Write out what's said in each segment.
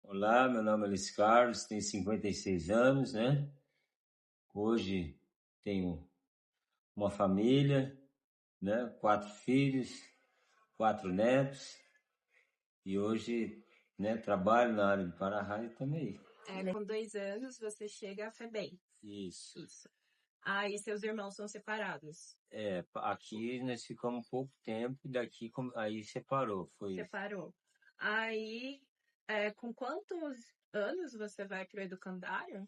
Olá, meu nome é Luiz Carlos, tenho 56 anos, né? Hoje tenho uma família, né? 4 filhos, 4 netos e hoje, né, trabalho na área de para-raio também. Com 2 anos você chega a FEBEM. Isso. Isso. E seus irmãos são separados? Aqui nós ficamos pouco tempo e daqui aí separou. Separou. Aí, com quantos anos você vai para o educandário?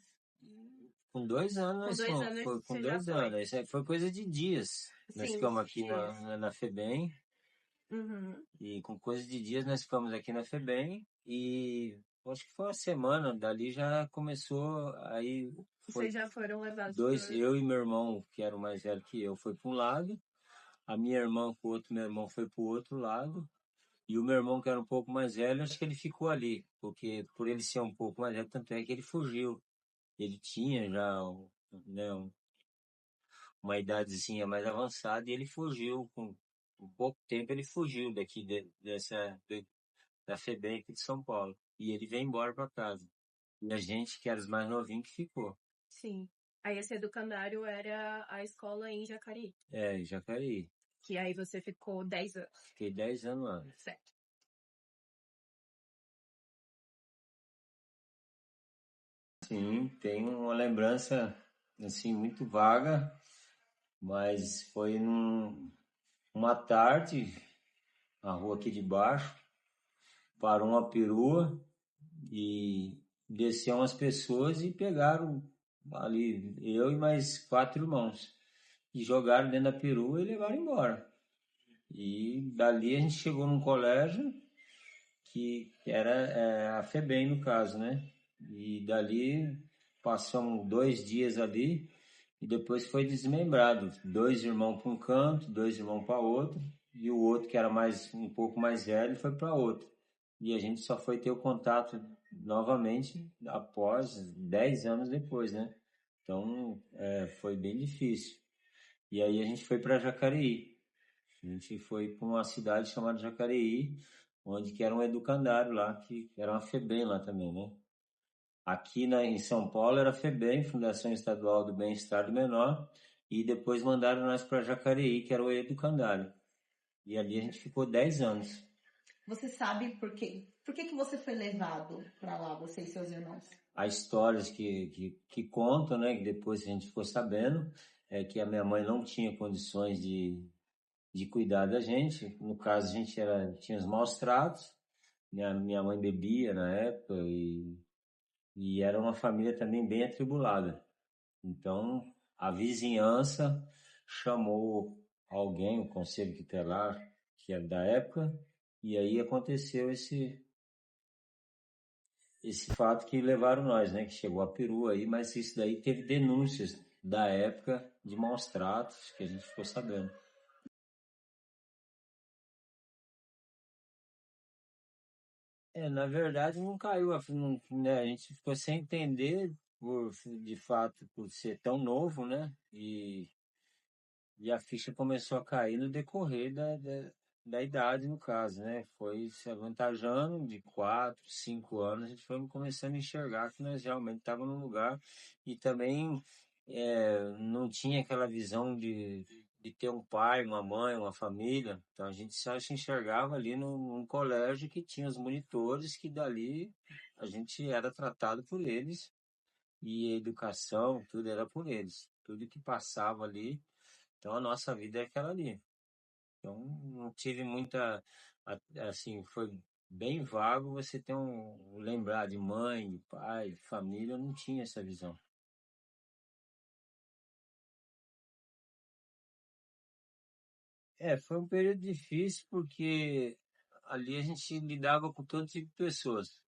Com 2 anos Com nós 2 anos foi com você já 2 anos. Isso aí foi coisa de dias. Nós Sim, ficamos aqui dias. na FEBEM. Uhum. E com coisa de dias nós ficamos aqui na FEBEM e acho que foi uma semana, dali já começou, aí foi Vocês já foram levados dois, eu e meu irmão, que era o mais velho que eu, foi para um lado, a minha irmã com o outro, meu irmão foi para o outro lado, e o meu irmão, que era um pouco mais velho, acho que ele ficou ali, porque por ele ser um pouco mais velho, tanto é que ele fugiu. Ele tinha já, né, uma idadezinha mais avançada e ele fugiu com um pouco tempo ele fugiu daqui da FEBEM aqui de São Paulo. E ele veio embora para casa. E a gente, que era os mais novinhos, que ficou. Sim. Aí esse educandário era a escola em Jacareí, Em Jacareí. que aí você ficou 10 anos. Fiquei 10 anos lá. Certo. Sim, tenho uma lembrança, assim, muito vaga, mas foi uma tarde, na rua aqui de baixo, parou uma perua e desceu umas pessoas e pegaram ali, eu e mais 4 irmãos, e jogaram dentro da perua e levaram embora. E dali a gente chegou num colégio que era a FEBEM no caso, né? E dali passamos 2 dias ali e depois foi desmembrado. 2 irmãos para um canto, 2 irmãos para outro e o outro que era um pouco mais velho foi para outro. E a gente só foi ter o contato novamente após 10 anos depois, né? Então foi bem difícil. E aí a gente foi para Jacareí. A gente foi para uma cidade chamada Jacareí, onde que era um educandário lá, que era uma FEBEM lá também, né? Aqui em São Paulo era a FEBEM, Fundação Estadual do Bem-Estar do Menor, e depois mandaram nós para Jacareí, que era o educandário. E ali a gente ficou 10 anos. Você sabe por quê? Por que você foi levado para lá, você e seus irmãos? Há histórias que contam, né, que depois a gente ficou sabendo, que a minha mãe não tinha condições de cuidar da gente. No caso, a gente tinha os maus tratos. Minha mãe bebia na época e era uma família também bem atribulada. Então, a vizinhança chamou alguém, o conselho tutelar, que era da época, e aí aconteceu esse fato que levaram nós, né? Que chegou a perua aí, mas isso daí teve denúncias da época de maus tratos que a gente ficou sabendo. Na verdade não caiu, né, a gente ficou sem entender de fato por ser tão novo, né? E a ficha começou a cair no decorrer da idade, no caso, né? Foi se avantajando de 4, 5 anos, a gente foi começando a enxergar que nós realmente estávamos no lugar e também não tinha aquela visão de ter um pai, uma mãe, uma família. Então a gente só se enxergava ali num colégio que tinha os monitores, que dali a gente era tratado por eles e a educação, tudo era por eles. Tudo que passava ali, então a nossa vida é aquela ali. Então não tive muita, assim, foi bem vago você ter lembrar de mãe, de pai, de família, eu não tinha essa visão. Foi um período difícil porque ali a gente lidava com todo tipo de pessoas,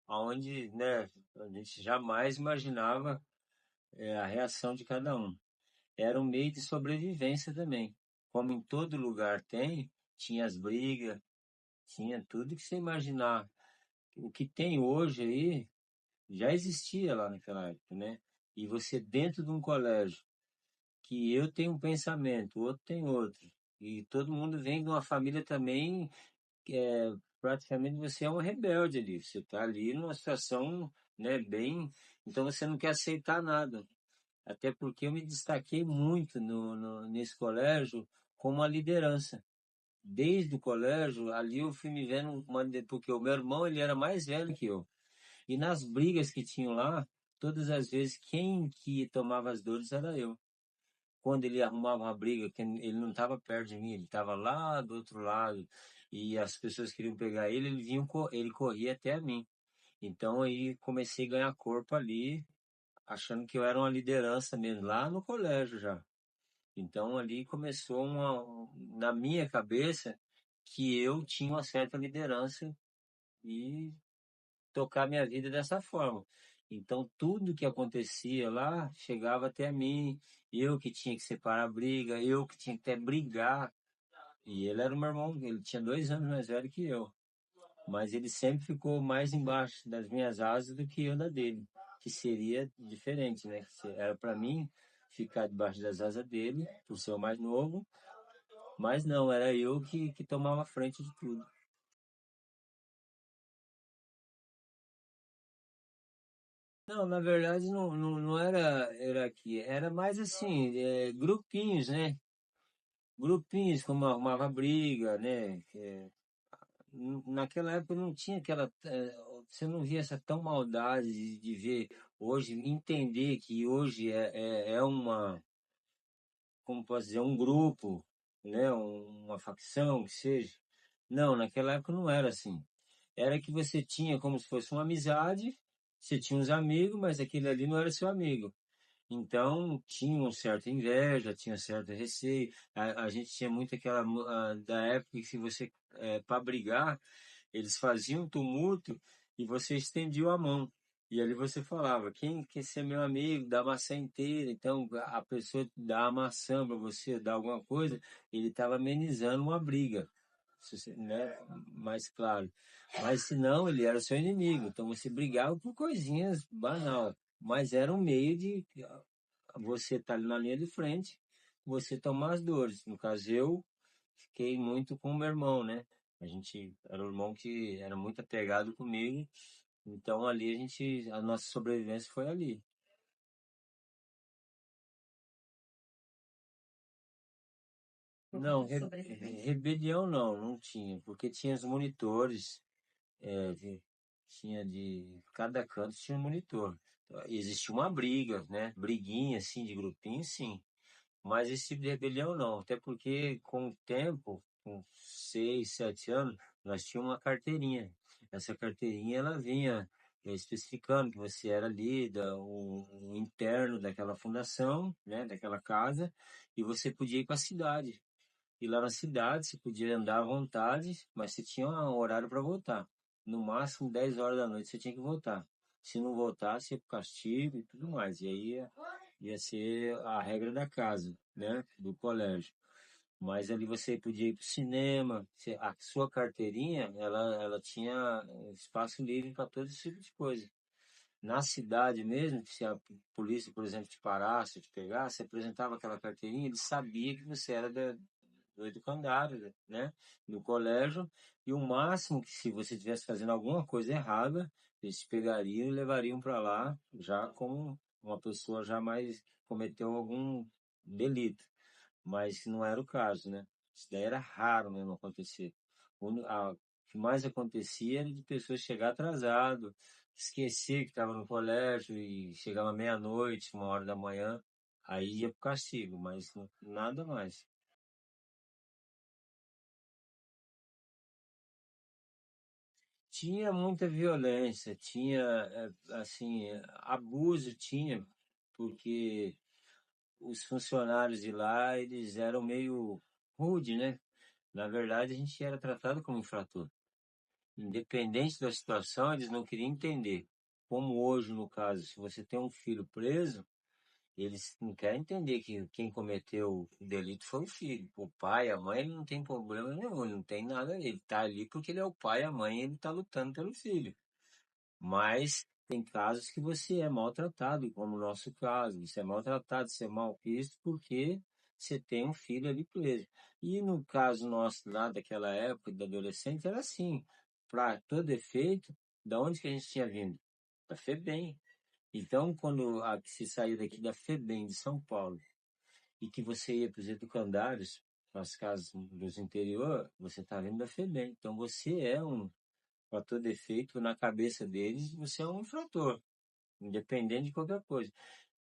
aonde, né, a gente jamais imaginava a reação de cada um. Era um meio de sobrevivência também. Como em todo lugar tem, tinha as brigas, tinha tudo que você imaginar. O que tem hoje aí já existia lá naquela época, né? E você dentro de um colégio, que eu tenho um pensamento, o outro tem outro, e todo mundo vem de uma família também praticamente você é um rebelde ali. Você está ali numa situação, né, bem. Então você não quer aceitar nada. Até porque eu me destaquei muito nesse colégio como uma liderança. Desde o colégio, ali eu fui me vendo, porque o meu irmão ele era mais velho que eu. E nas brigas que tinham lá, todas as vezes quem que tomava as dores era eu. Quando ele arrumava uma briga, que ele não estava perto de mim, ele estava lá do outro lado, e as pessoas queriam pegar ele, ele corria até a mim. Então aí comecei a ganhar corpo ali, achando que eu era uma liderança mesmo, lá no colégio já. Então ali começou na minha cabeça, que eu tinha uma certa liderança e tocar minha vida dessa forma. Então, tudo que acontecia lá chegava até mim, eu que tinha que separar a briga, eu que tinha que até brigar. E ele era o meu irmão, ele tinha 2 anos mais velho que eu. Mas ele sempre ficou mais embaixo das minhas asas do que eu da dele, que seria diferente, né? Era para mim ficar debaixo das asas dele, por ser o mais novo, mas não, era eu que tomava a frente de tudo. Não, na verdade não era hierarquia, era mais assim, grupinhos, né? Grupinhos, como arrumava briga, né? Naquela época não tinha aquela. Você não via essa tão maldade de ver hoje, entender que hoje é uma, como posso dizer, um grupo, né? Uma facção, que seja. Não, naquela época não era assim. Era que você tinha como se fosse uma amizade, você tinha uns amigos, mas aquele ali não era seu amigo. Então, tinha uma certa inveja, tinha um certo receio. A gente tinha muito aquela da época que se você, para brigar, eles faziam um tumulto e você estendia a mão. E ali você falava, quem quer ser meu amigo, dá a maçã inteira. Então, a pessoa dá a maçã para você, dá alguma coisa, ele estava amenizando uma briga, né? Mais claro. Mas se não, ele era seu inimigo. Então, você brigava por coisinhas banal. Mas era um meio de você estar ali na linha de frente, você tomar as dores. No caso, eu fiquei muito com o meu irmão, né? A gente era um irmão que era muito apegado comigo, então ali a nossa sobrevivência foi ali. Por Não, conta de sobrevivência. rebelião não tinha, porque tinha os monitores, tinha de cada canto tinha um monitor. Existia uma briga, né? Briguinha assim de grupinho, sim. Mas esse tipo de rebelião não, até porque com o tempo, com 6, 7 anos, nós tínhamos uma carteirinha. Essa carteirinha ela vinha especificando que você era líder, um interno daquela fundação, né, daquela casa, e você podia ir para a cidade. E lá na cidade você podia andar à vontade, mas você tinha um horário para voltar. No máximo 10 horas da noite você tinha que voltar. Se não voltasse, ia pro castigo e tudo mais. E aí ia ser a regra da casa, né? Do colégio. Mas ali você podia ir para o cinema. A sua carteirinha, ela tinha espaço livre para todo esse tipo de coisa. Na cidade mesmo, se a polícia, por exemplo, te parasse, te pegasse, você apresentava aquela carteirinha, ele sabia que você era do educandário, né? No colégio. E o máximo que se você estivesse fazendo alguma coisa errada, eles te pegariam e levariam para lá, já como uma pessoa já mais cometeu algum delito. Mas não era o caso, né? Isso daí era raro mesmo acontecer. O que mais acontecia era de pessoas chegar atrasado, esquecer que estava no colégio e chegava meia-noite, 1 hora da manhã, aí ia pro castigo, mas nada mais. Tinha muita violência, tinha, assim, abuso tinha, porque os funcionários de lá, eles eram meio rude, né? Na verdade, a gente era tratado como infrator. Independente da situação, eles não queriam entender. Como hoje, no caso, se você tem um filho preso, eles não querem entender que quem cometeu o delito foi o filho. O pai, a mãe, ele não tem problema nenhum, ele não tem nada, ele está ali porque ele é o pai, a mãe, ele está lutando pelo filho. Mas tem casos que você é maltratado, como o nosso caso. Você é maltratado, você é mal visto porque você tem um filho ali preso. E no caso nosso lá daquela época, da adolescente, era assim. para todo efeito, da onde que a gente tinha vindo? Da FEBEM. Então, quando se saiu daqui da FEBEM de São Paulo e que você ia para os educandários, para as casas dos interior, você está vindo da FEBEM. Então, você é para todo efeito, na cabeça deles, você é um infrator, independente de qualquer coisa.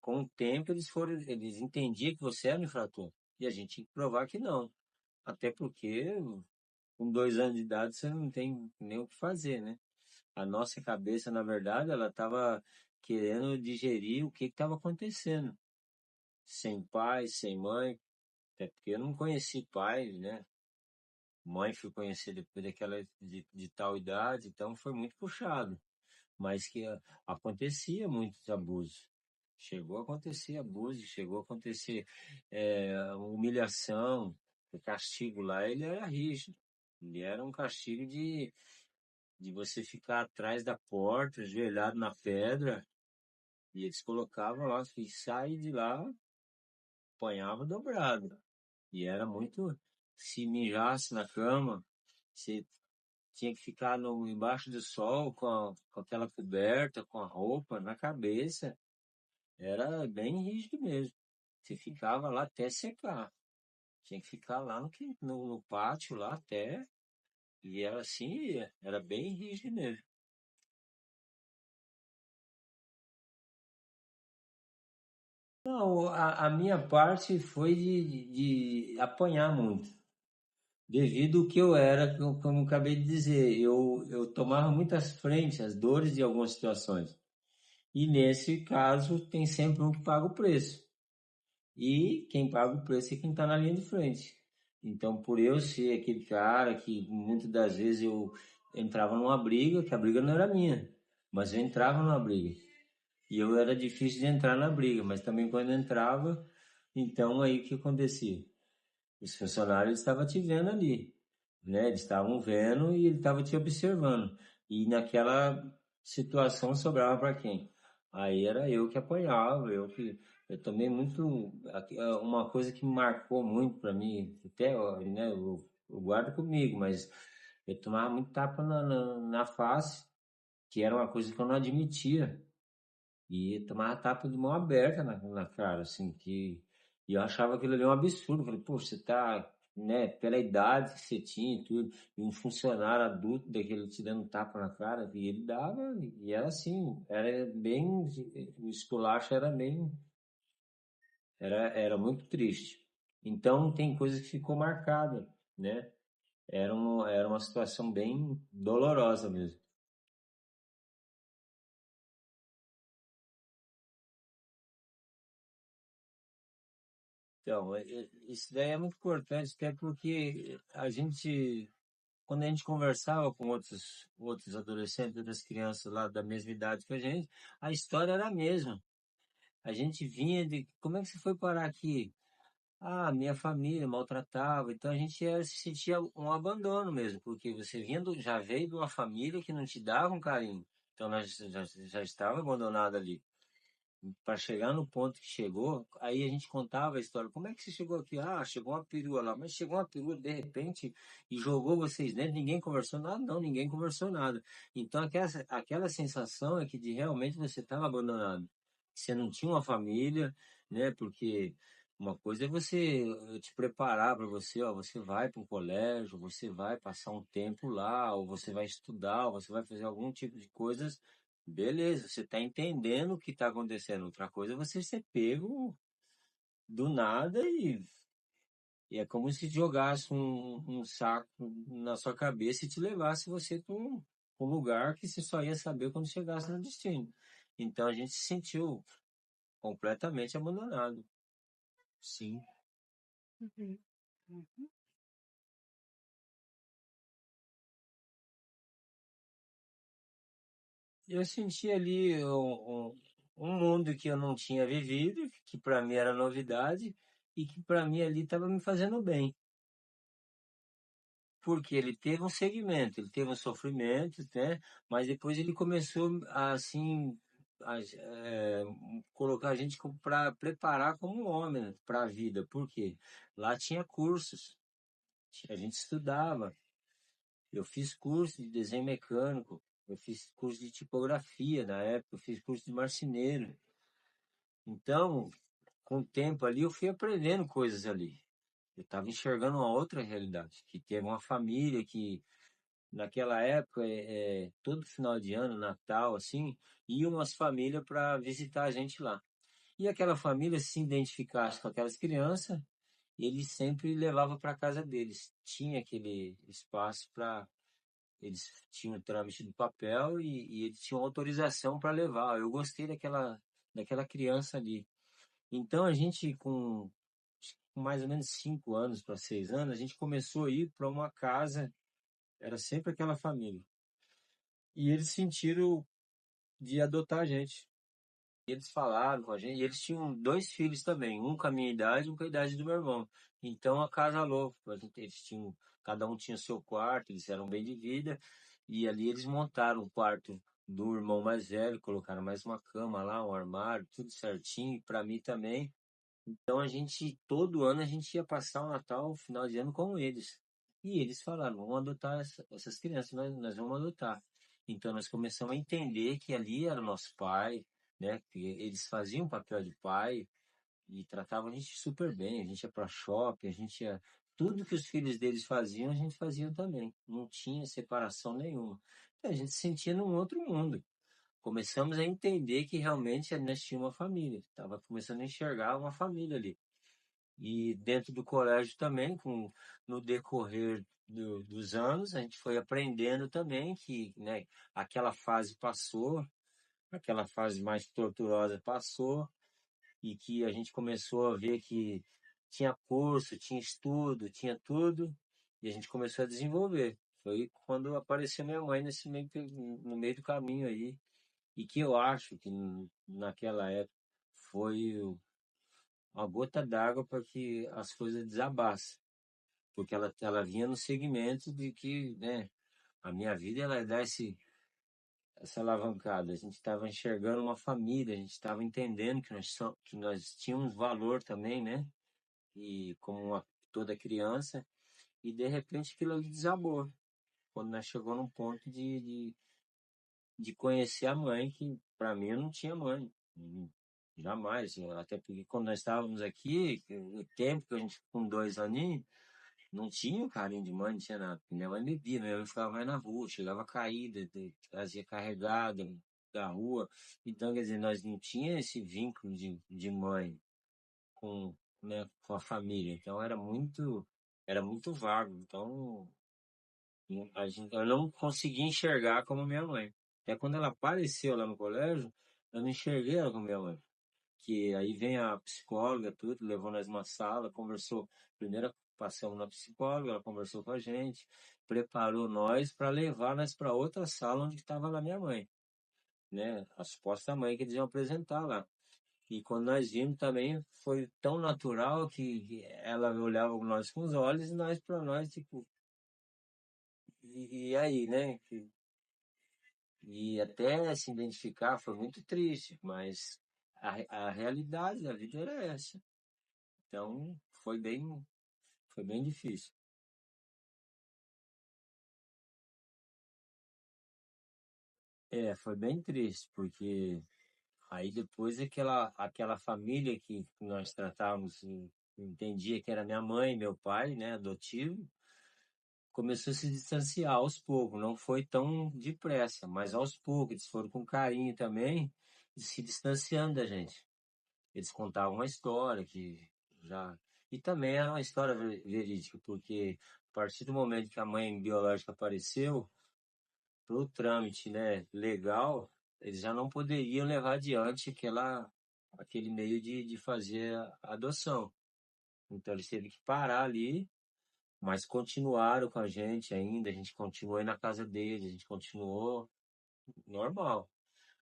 Com o tempo, eles entendiam que você era um infrator. E a gente tinha que provar que não. Até porque, com 2 anos de idade, você não tem nem o que fazer, né? A nossa cabeça, na verdade, ela estava querendo digerir o que estava acontecendo. Sem pai, sem mãe, até porque eu não conheci pai, né? Mãe fui conhecer depois de tal idade, então foi muito puxado. Mas que acontecia muitos abusos. Chegou a acontecer abuso, chegou a acontecer humilhação. O castigo lá, ele era rígido. Ele era um castigo de você ficar atrás da porta, ajoelhado na pedra, e eles colocavam lá, e sair de lá, apanhava dobrado. E era muito, se mijasse na cama, você tinha que ficar embaixo do sol com aquela coberta, com a roupa na cabeça. Era bem rígido mesmo. Você ficava lá até secar. Tinha que ficar lá no pátio, lá até. E era assim, era bem rígido mesmo. Não, a minha parte foi de apanhar muito. Devido ao que eu era, como eu acabei de dizer, eu tomava muitas frentes, as dores de algumas situações. E nesse caso, tem sempre um que paga o preço. E quem paga o preço é quem está na linha de frente. Então, por eu ser aquele cara que muitas das vezes eu entrava numa briga, que a briga não era minha, mas eu entrava numa briga. E eu era difícil de entrar na briga, mas também quando entrava, então aí o que acontecia? Os funcionários estavam te vendo ali, né? Eles estavam vendo e ele estava te observando. E naquela situação sobrava para quem? Aí era eu que apanhava, eu tomei muito uma coisa que me marcou muito para mim, até né, eu guardo comigo, mas eu tomava muito tapa na face, que era uma coisa que eu não admitia. E tomava tapa de mão aberta na cara, assim, e eu achava aquilo ali um absurdo. Falei, pô, você tá, né, pela idade que você tinha e tudo, e um funcionário adulto daquele te dando tapa na cara, e ele dava, e era assim, era bem, o esculacho era muito triste. Então tem coisa que ficou marcada, né? Era uma situação bem dolorosa mesmo. Então, isso daí é muito importante, até porque quando a gente conversava com outros adolescentes, outras crianças lá da mesma idade que a história era a mesma. A gente vinha de, como é que você foi parar aqui? Ah, minha família maltratava, então a gente se sentia um abandono mesmo, porque você já veio de uma família que não te dava um carinho, então nós já estava abandonado ali para chegar no ponto que chegou, aí a gente contava a história. Como é que você chegou aqui? Ah, chegou uma perua lá, mas chegou uma perua de repente e jogou vocês dentro, ninguém conversou nada? Não, ninguém conversou nada. Então aquela sensação é que realmente você estava abandonado. Você não tinha uma família, né? Porque uma coisa é você te preparar para você, ó, você vai para um colégio, você vai passar um tempo lá, ou você vai estudar, ou você vai fazer algum tipo de coisas. Beleza, você está entendendo o que está acontecendo. Outra coisa é você ser pego do nada e é como se jogasse um saco na sua cabeça e te levasse você para um lugar que você só ia saber quando chegasse no destino. Então a gente se sentiu completamente abandonado. Sim. Uhum. Uhum. Eu senti ali um mundo que eu não tinha vivido, que para mim era novidade e que para mim ali estava me fazendo bem. Porque ele teve um segmento, ele teve um sofrimento, né? Mas depois ele começou a, assim, colocar a gente para preparar como um homem para a vida. Por quê? Lá tinha cursos, a gente estudava. Eu fiz curso de desenho mecânico, eu fiz curso de tipografia na época, eu fiz curso de marceneiro. Então, com o tempo ali, eu fui aprendendo coisas ali. Eu estava enxergando uma outra realidade, que teve uma família que, naquela época, todo final de ano, Natal, assim, iam umas famílias para visitar a gente lá. E aquela família se identificasse com aquelas crianças, ele sempre levava para casa deles. Tinha aquele espaço para. Eles tinham o trâmite do papel e eles tinham autorização para levar. Eu gostei daquela criança ali. Então a gente, com mais ou menos 5 anos para 6 anos, a gente começou a ir para uma casa, era sempre aquela família. E eles sentiram de adotar a gente. E eles falaram com a gente, e eles tinham 2 filhos também, um com a minha idade e um com a idade do meu irmão. Então acasalou, eles tinham, cada um tinha seu quarto, eles eram bem de vida, e ali eles montaram o quarto do irmão mais velho, colocaram mais uma cama lá, um armário, tudo certinho, para mim também. Então todo ano a gente ia passar o Natal, o final de ano com eles. E eles falaram, vamos adotar essas crianças, nós vamos adotar. Então nós começamos a entender que ali era o nosso pai, né? Que eles faziam o papel de pai e tratavam a gente super bem. A gente ia para shopping, a gente ia. Tudo que os filhos deles faziam, a gente fazia também. Não tinha separação nenhuma. Então, a gente se sentia num outro mundo. Começamos a entender que realmente nós tínhamos uma família. Estava começando a enxergar uma família ali. E dentro do colégio também, no decorrer dos anos, a gente foi aprendendo também que, né, aquela fase passou, aquela fase mais torturosa passou, e que a gente começou a ver que tinha curso, tinha estudo, tinha tudo, e a gente começou a desenvolver. Foi quando apareceu minha mãe no meio do caminho aí, e que eu acho que naquela época foi uma gota d'água para que as coisas desabassem, porque ela vinha no segmento de que, né, a minha vida ela dá essa alavancada. A gente estava enxergando uma família, a gente estava entendendo que nós tínhamos valor também, né? E toda criança, e de repente aquilo ali desabou. Quando nós chegou num ponto de conhecer a mãe, que para mim eu não tinha mãe. Jamais. Até porque quando nós estávamos aqui, o tempo que a gente com 2 aninhos, não tinha o carinho de mãe, não tinha nada. Minha mãe bebia, minha mãe ficava mais na rua, chegava caída, trazia carregada da rua. Então, quer dizer, nós não tinha esse vínculo de mãe com, né, com a família. Então era muito vago. Então, eu não conseguia enxergar como minha mãe. Até quando ela apareceu lá no colégio, eu não enxerguei ela como minha mãe. Que aí vem a psicóloga, tudo, levou nós numa sala, conversou. Primeiro passamos na psicóloga, ela conversou com a gente, preparou nós para levar nós para outra sala onde estava lá minha mãe, né? A suposta mãe que eles iam apresentar lá. E quando nós vimos também, foi tão natural que ela olhava nós com os olhos e nós para nós, tipo, e aí, né? E até se identificar foi muito triste, mas a realidade da vida era essa. Então, foi bem difícil. Foi bem triste, porque aí depois aquela família que nós tratávamos, entendia que era minha mãe, meu pai, né, adotivo, começou a se distanciar aos poucos. Não foi tão depressa, mas aos poucos, eles foram com carinho também, se distanciando da gente. Eles contavam uma história que já. E também era uma história verídica, porque a partir do momento que a mãe biológica apareceu, para o trâmite, né, legal, eles já não poderiam levar adiante aquele meio de fazer a adoção. Então eles teve que parar ali, mas continuaram com a gente continuou aí na casa deles, a gente continuou normal.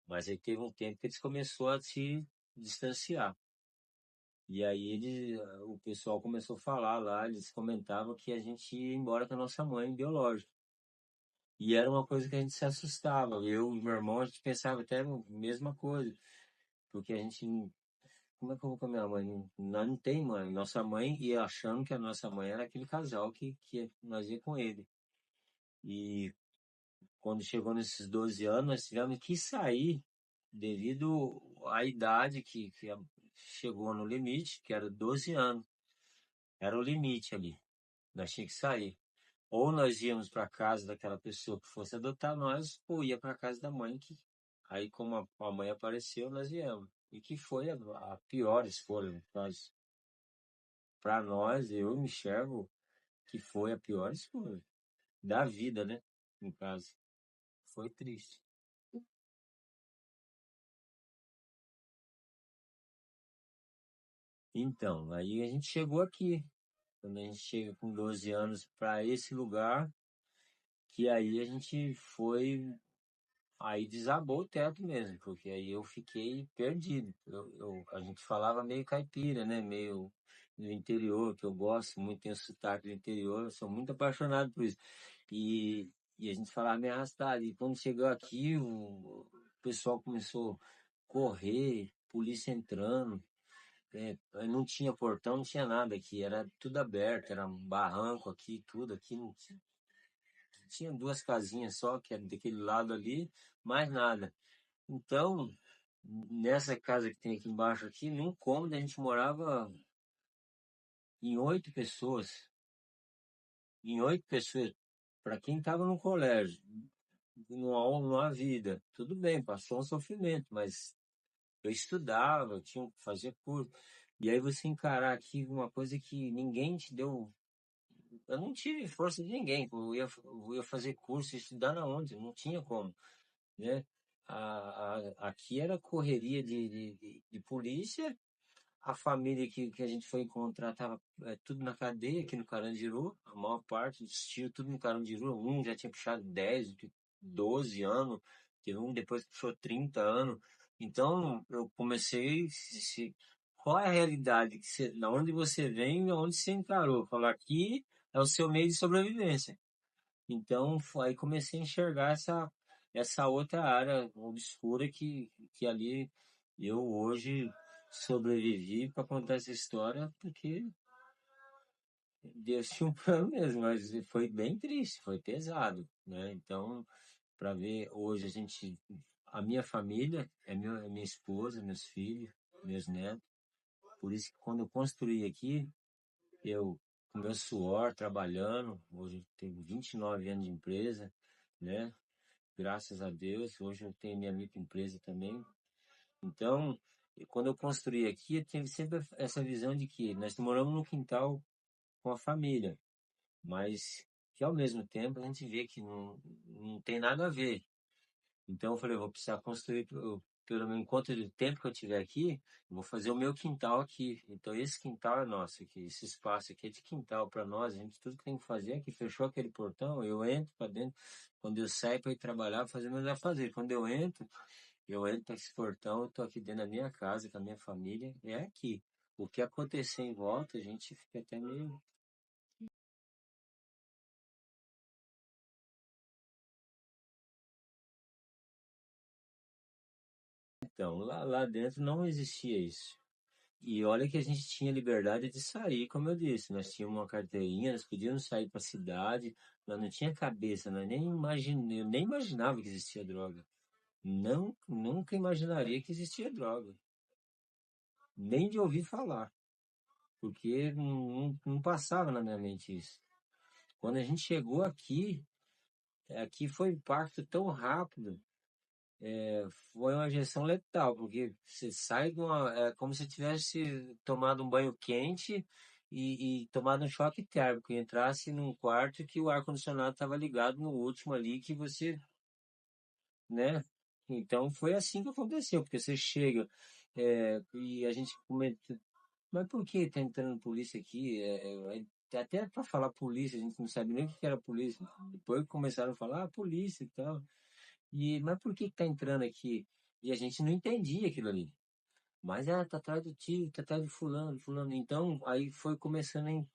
Mas aí teve um tempo que eles começaram a se distanciar. E aí o pessoal começou a falar lá, eles comentavam que a gente ia embora com a nossa mãe biológica. E era uma coisa que a gente se assustava. Eu e meu irmão, a gente pensava até a mesma coisa. Porque a gente, como é que eu vou com a minha mãe? Nós não tem mãe. Nossa mãe ia achando que a nossa mãe era aquele casal que nós ia com ele. E quando chegou nesses 12 anos, nós tivemos que sair devido à idade que chegou no limite, que era 12 anos. Era o limite ali. Nós tínhamos que sair. Ou nós íamos para casa daquela pessoa que fosse adotar nós, ou ia para casa da mãe, que aí como a mãe apareceu, nós viemos. E que foi a pior escolha, no caso. Para nós, eu me enxergo que foi a pior escolha da vida, né? No caso. Foi triste. Então, aí a gente chegou aqui. Quando a gente chega com 12 anos para esse lugar, que aí a gente foi. Aí desabou o teto mesmo, porque aí eu fiquei perdido. A gente falava meio caipira, né? Meio do interior, que eu gosto muito, tem o sotaque do interior, eu sou muito apaixonado por isso. E, e a gente falava meio arrastado. E quando chegou aqui, o pessoal começou a correr, polícia entrando. Não tinha portão, não tinha nada aqui, era tudo aberto, era um barranco aqui, tudo aqui, não tinha duas casinhas só, que era daquele lado ali, mais nada. Então, nessa casa que tem aqui embaixo aqui, num cômodo a gente morava em 8 pessoas. Em 8 pessoas. Para quem estava no colégio, numa vida, tudo bem, passou um sofrimento, mas eu estudava, eu tinha que fazer curso. E aí você encarar aqui uma coisa que ninguém te deu. Eu não tive força de ninguém. Eu ia fazer curso, estudar na onde? Não tinha como, né? Aqui era correria de polícia. A família que a gente foi encontrar estava tudo na cadeia aqui no Carandiru. A maior parte dos tios, tudo no Carandiru. Um já tinha puxado 10, 12 anos. Teve um depois que puxou 30 anos. Então, eu comecei... Qual é a realidade? Da onde você vem e onde você encarou? Falar aqui é o seu meio de sobrevivência. Então, aí comecei a enxergar essa outra área obscura que ali eu hoje sobrevivi para contar essa história, porque Deus tinha um plano mesmo, mas foi bem triste, foi pesado, né? Então, para ver hoje a minha família é minha esposa, meus filhos, meus netos. Por isso que quando eu construí aqui, eu, com meu suor, trabalhando, hoje eu tenho 29 anos de empresa, né? Graças a Deus, hoje eu tenho minha microempresa também. Então, quando eu construí aqui, eu tive sempre essa visão de que nós moramos no quintal com a família, mas que ao mesmo tempo a gente vê que não tem nada a ver. Então eu falei, eu vou precisar construir, pelo menos enquanto o tempo que eu tiver aqui, eu vou fazer o meu quintal aqui. Então esse quintal é nosso aqui, esse espaço aqui é de quintal para nós. A gente tudo que tem que fazer é que fechou aquele portão, eu entro para dentro. Quando eu saio para ir trabalhar, fazer meus afazeres. Quando eu entro para esse portão, eu tô aqui dentro da minha casa com a minha família, é aqui. O que acontecer em volta, a gente fica até meio. Então, lá dentro não existia isso. E olha que a gente tinha liberdade de sair, como eu disse, nós tínhamos uma carteirinha, nós podíamos sair para a cidade, nós não tinha cabeça, eu nem imaginava que existia droga. Não, nunca imaginaria que existia droga, nem de ouvir falar, porque não passava na minha mente isso. Quando a gente chegou aqui foi um impacto tão rápido, foi uma injeção letal, porque você sai é como se tivesse tomado um banho quente e tomado um choque térmico, e entrasse num quarto que o ar-condicionado estava ligado no último ali, que você, né? Então foi assim que aconteceu, porque você chega e a gente comenta, mas por que tá entrando polícia aqui? Até para falar polícia, a gente não sabe nem o que era polícia. Depois começaram a falar polícia e tal. Mas por que tá entrando aqui? E a gente não entendia aquilo ali. Mas tá atrás do tio, tá atrás de fulano, fulano. Então, aí foi começando em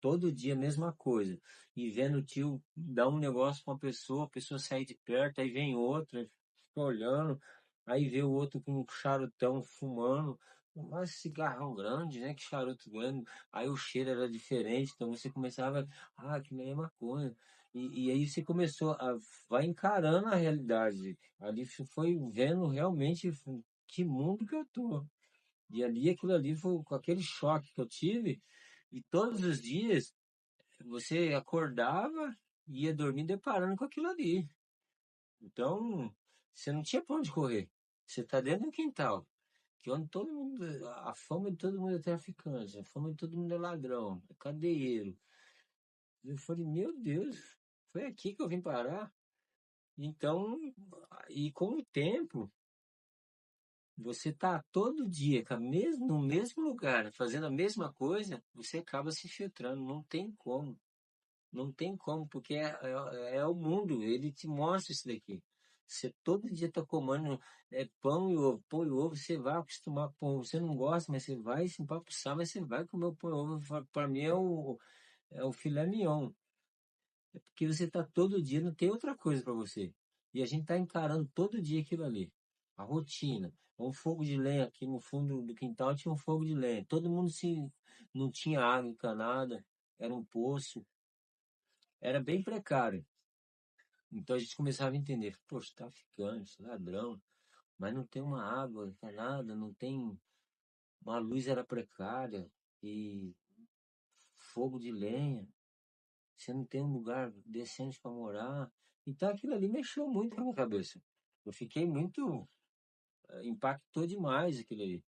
todo dia a mesma coisa. E vendo o tio dar um negócio com a pessoa sair de perto, aí vem outra, fica olhando, aí vê o outro com um charutão fumando. mas cigarrão grande, né? Que charuto grande. Aí o cheiro era diferente, então você começava, que nem é maconha. E aí você começou a vai encarando a realidade. Ali você foi vendo realmente que mundo que eu tô. E ali aquilo ali foi com aquele choque que eu tive. E todos os dias você acordava e ia dormir deparando com aquilo ali. Então, você não tinha pra onde correr. Você tá dentro do quintal. Que onde todo mundo, a fama de todo mundo é traficante, a fama de todo mundo é ladrão, é cadeieiro. Eu falei, meu Deus, foi aqui que eu vim parar. Então, e com o tempo, você tá todo dia no mesmo lugar, fazendo a mesma coisa, você acaba se filtrando, não tem como. Não tem como, porque é o mundo, ele te mostra isso daqui. Você todo dia tá comendo pão e ovo, você vai acostumar com pão. Você não gosta, mas você vai se empapuçar, mas você vai comer o pão e ovo. Para mim é o filé mignon. É porque você tá todo dia, não tem outra coisa para você. E a gente tá encarando todo dia aquilo ali. A rotina. Um fogo de lenha aqui no fundo do quintal tinha um fogo de lenha. Todo mundo não tinha água encanada, era um poço, era bem precário. Então a gente começava a entender, poxa, traficante, ladrão, mas não tem uma água encanada, não tem. Uma luz era precária e fogo de lenha, você não tem um lugar decente para morar. Então aquilo ali mexeu muito com a minha cabeça. Eu fiquei muito. Impactou demais aquilo ali.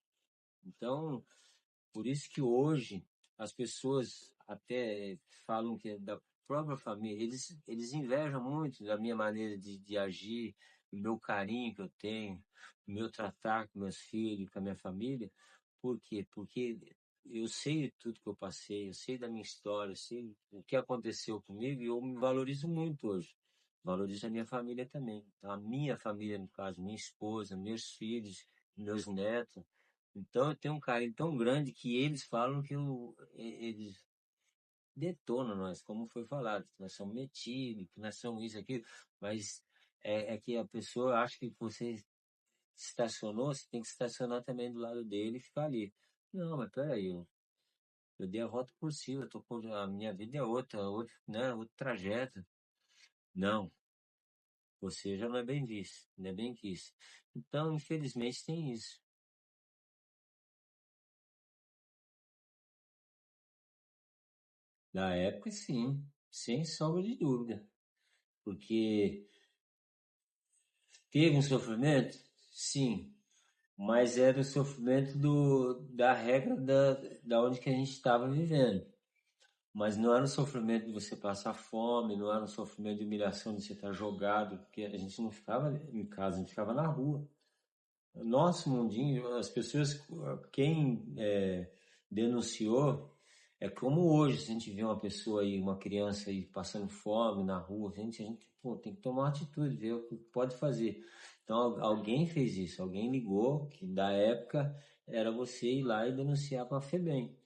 Então, por isso que hoje as pessoas até falam que é da própria família, eles invejam muito da minha maneira de agir, do meu carinho que eu tenho, do meu tratar com meus filhos, com a minha família. Por quê? Porque eu sei tudo que eu passei, eu sei da minha história, eu sei o que aconteceu comigo e eu me valorizo muito hoje. Valorizo a minha família também. Então, a minha família, no caso, minha esposa, meus filhos, meus netos. Então eu tenho um carinho tão grande que eles falam que eles detonam nós, como foi falado, que nós somos metidos, que nós somos isso, aquilo, mas é que a pessoa acha que você estacionou, você tem que estacionar também do lado dele e ficar ali. Não, mas peraí, eu dei a volta por cima, a minha vida é outra, né, outro trajeto. Não, você já não é bem visto, não é bem quis. Então, infelizmente, tem isso. Na época, sim, sem sombra de dúvida. Porque teve um sofrimento? Sim, mas era o sofrimento da regra da onde que a gente estava vivendo. Mas não era o sofrimento de você passar fome, não era o sofrimento de humilhação de você estar jogado, porque a gente não ficava em casa, a gente ficava na rua. Nosso mundinho, as pessoas, quem denunciou, é como hoje, se a gente vê uma pessoa aí, uma criança aí passando fome na rua, a gente pô, tem que tomar uma atitude, ver o que pode fazer. Então alguém fez isso, alguém ligou, que da época era você ir lá e denunciar para a FEBEM.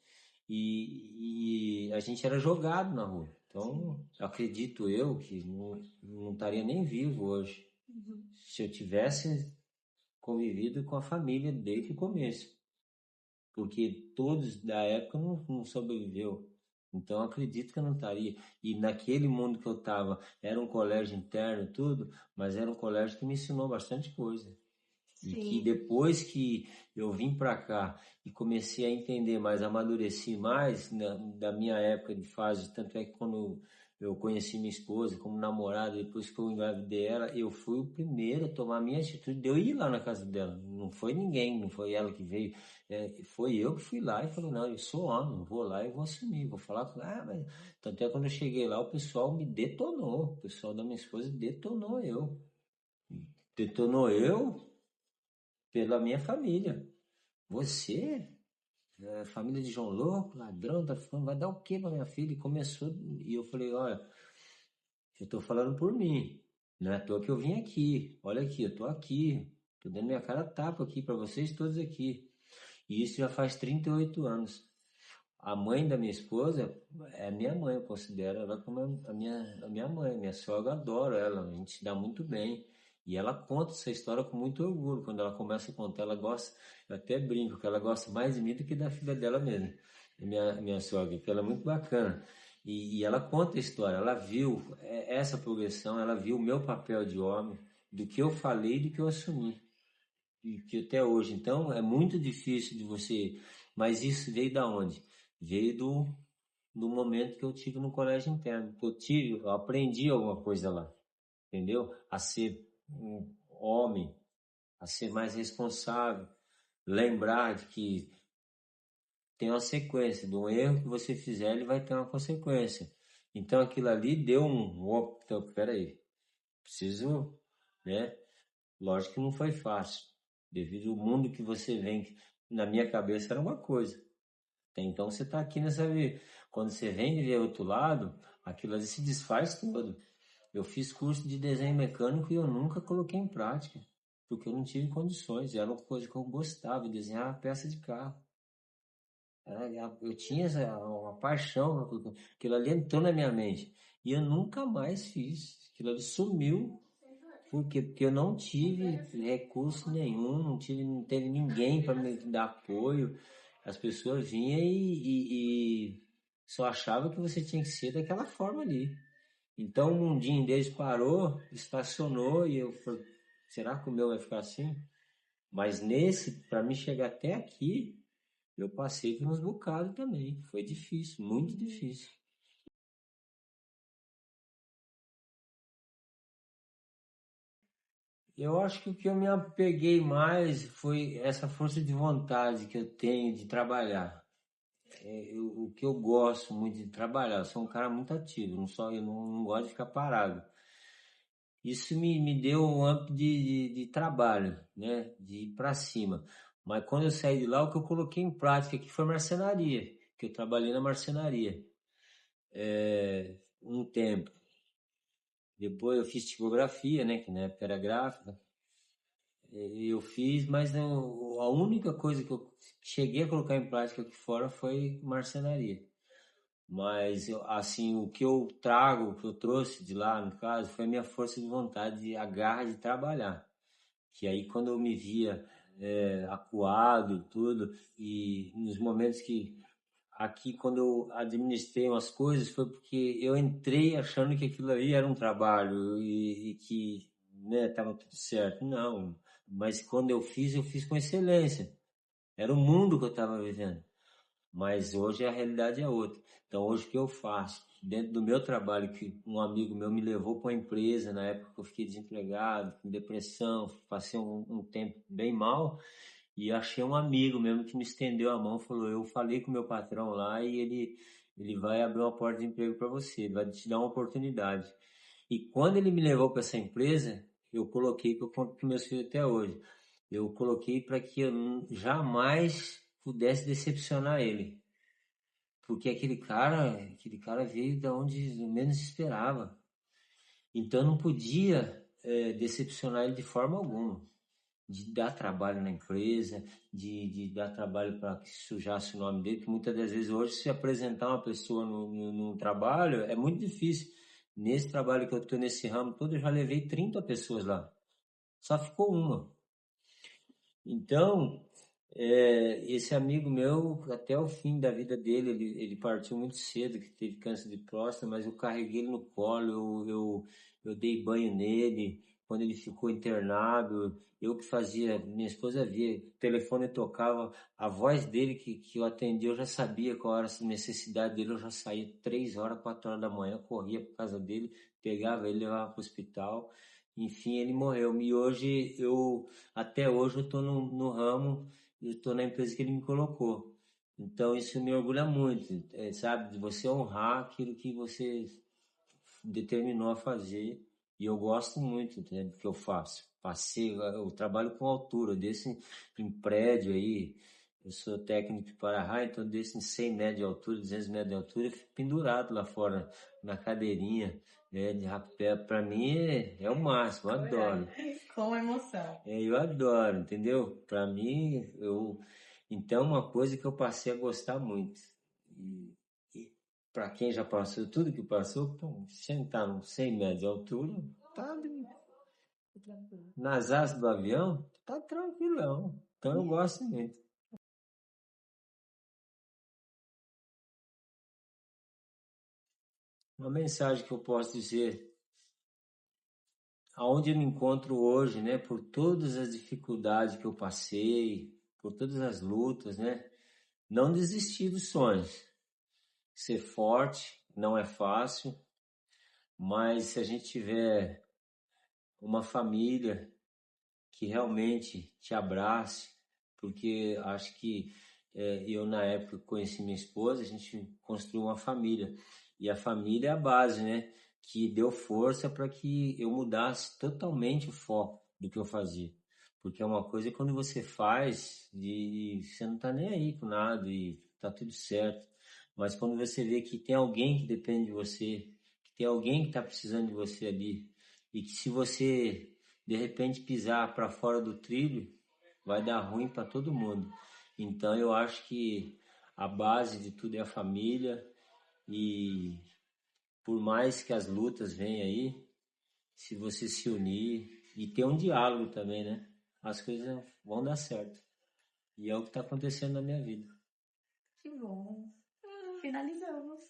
E a gente era jogado na rua. Então, acredito eu que não estaria nem vivo hoje. Uhum. Se eu tivesse convivido com a família desde o começo, porque todos da época não sobreviveu. Então acredito que eu não estaria. E naquele mundo que eu estava, era um colégio interno e tudo, mas era um colégio que me ensinou bastante coisa. E que Sim. depois que eu vim para cá e comecei a entender mais, amadureci mais da minha época de fase, tanto é que quando eu conheci minha esposa como namorada, depois que eu engravidei ela, eu fui o primeiro a tomar a minha atitude de eu ir lá na casa dela. Não foi ninguém, não foi ela que veio, foi eu que fui lá e falei, não, eu sou homem, eu vou lá e vou assumir, vou falar com ela. Mas... Tanto é que quando eu cheguei lá, o pessoal me detonou, o pessoal da minha esposa detonou eu. Detonou eu pela minha família. Você, família de João Louco, ladrão, tá ficando, vai dar o quê pra minha filha? E começou, e eu falei, olha, eu tô falando por mim, não é à toa que eu vim aqui, olha aqui, eu tô aqui, tô dando minha cara a tapa aqui pra vocês todos aqui. E isso já faz 38 anos. A mãe da minha esposa é minha mãe, eu considero ela como a minha mãe, minha sogra, eu adoro ela, a gente se dá muito bem. E ela conta essa história com muito orgulho. Quando ela começa a contar, ela gosta, eu até brinco, que ela gosta mais de mim do que da filha dela mesmo, minha sogra, que ela é muito bacana. E ela conta a história, ela viu essa progressão, ela viu o meu papel de homem, do que eu falei e do que eu assumi, e que até hoje. Então, é muito difícil de você. Mas isso veio da onde? Veio do momento que eu tive no colégio interno. Eu aprendi alguma coisa lá, entendeu? A ser um homem, a ser mais responsável, lembrar de que tem uma sequência, de um erro que você fizer, ele vai ter uma consequência. Então aquilo ali deu então, peraí, preciso, né? Lógico que não foi fácil, devido ao mundo que você vem, na minha cabeça era uma coisa. Então você está aqui nessa vida. Quando você vem de ver outro lado, aquilo ali se desfaz todo. Eu fiz curso de desenho mecânico e eu nunca coloquei em prática, porque eu não tive condições. Era uma coisa que eu gostava, de desenhar peça de carro. Eu tinha uma paixão, aquilo ali entrou na minha mente. E eu nunca mais fiz. Aquilo ali sumiu. Por quê? Porque eu não tive recurso nenhum, não teve ninguém para me dar apoio. As pessoas vinham e só achavam que você tinha que ser daquela forma ali. Então, um mundinho deles parou, estacionou e eu falei, será que o meu vai ficar assim? Mas para mim chegar até aqui, eu passei por uns bocados também. Foi difícil, muito difícil. Eu acho que o que eu me apeguei mais foi essa força de vontade que eu tenho de trabalhar. O que eu gosto muito de trabalhar, eu sou um cara muito ativo, eu não gosto de ficar parado. Isso me deu um âmbito de trabalho, né? De ir para cima. Mas quando eu saí de lá, o que eu coloquei em prática aqui foi marcenaria, que eu trabalhei na marcenaria um tempo. Depois eu fiz tipografia, né? Que na época era gráfica. Eu fiz, mas a única coisa que eu cheguei a colocar em prática aqui fora foi marcenaria. Mas, assim, o que eu trago, o que eu trouxe de lá, no caso, foi a minha força de vontade, de a garra de trabalhar. Que aí, quando eu me via acuado e tudo, e nos momentos que aqui, quando eu administrei umas coisas, foi porque eu entrei achando que aquilo ali era um trabalho e que, né, estava tudo certo. Não, mas quando eu fiz com excelência. Era o mundo que eu estava vivendo. Mas hoje a realidade é outra. Então, hoje o que eu faço? Dentro do meu trabalho, que um amigo meu me levou para uma empresa, na época que eu fiquei desempregado, com depressão, passei um tempo bem mal, e achei um amigo mesmo que me estendeu a mão, falou, eu falei com o meu patrão lá e ele vai abrir uma porta de emprego para você, ele vai te dar uma oportunidade. E quando ele me levou para essa empresa, eu coloquei, que eu conto para meus filhos até hoje, eu coloquei para que eu jamais pudesse decepcionar ele. Porque aquele cara veio da onde eu menos esperava. Então eu não podia decepcionar ele de forma alguma. De dar trabalho na empresa, de dar trabalho para que sujasse o nome dele, que muitas das vezes hoje se apresentar uma pessoa no trabalho é muito difícil. Nesse trabalho que eu estou nesse ramo todo, eu já levei 30 pessoas lá. Só ficou uma. Então, esse amigo meu, até o fim da vida dele, ele partiu muito cedo, que teve câncer de próstata, mas eu carreguei ele no colo, eu dei banho nele, quando ele ficou internado, eu que fazia, minha esposa via, o telefone tocava, a voz dele que eu atendia, eu já sabia qual era a necessidade dele, eu já saía 3 horas, 4 horas da manhã, corria para casa dele, pegava ele, levava para o hospital, enfim, ele morreu. E hoje até hoje eu estou no ramo, eu estou na empresa que ele me colocou. Então isso me orgulha muito, sabe? De você honrar aquilo que você determinou a fazer. E eu gosto muito, né, do que eu faço. Eu trabalho com altura, desse em prédio aí. Eu sou técnico de para-raio, então desse em 100 metros de altura, 200 metros de altura, eu fico pendurado lá fora, na cadeirinha, né, de rapé. Para mim é o máximo, eu adoro. Com emoção. Eu adoro, entendeu? Para mim, então uma coisa que eu passei a gostar muito. E para quem já passou tudo que passou, pô, sentar nos 100 metros de altura, tá Tranquilo. Nas asas do avião, tá tranquilão. Então eu gosto muito. Uma mensagem que eu posso dizer, aonde eu me encontro hoje, né, por todas as dificuldades que eu passei, por todas as lutas, né, não desistir dos sonhos. Ser forte não é fácil, mas se a gente tiver uma família que realmente te abrace, porque acho que eu na época que conheci minha esposa, a gente construiu uma família, e a família é a base, né, que deu força para que eu mudasse totalmente o foco do que eu fazia, porque é uma coisa quando você faz e você não tá nem aí com nada e tá tudo certo, mas quando você vê que tem alguém que depende de você, que tem alguém que está precisando de você ali, e que se você de repente pisar para fora do trilho, vai dar ruim para todo mundo. Então eu acho que a base de tudo é a família e por mais que as lutas venham aí, se você se unir e ter um diálogo também, né? As coisas vão dar certo. E é o que está acontecendo na minha vida. Que bom. Finalizamos.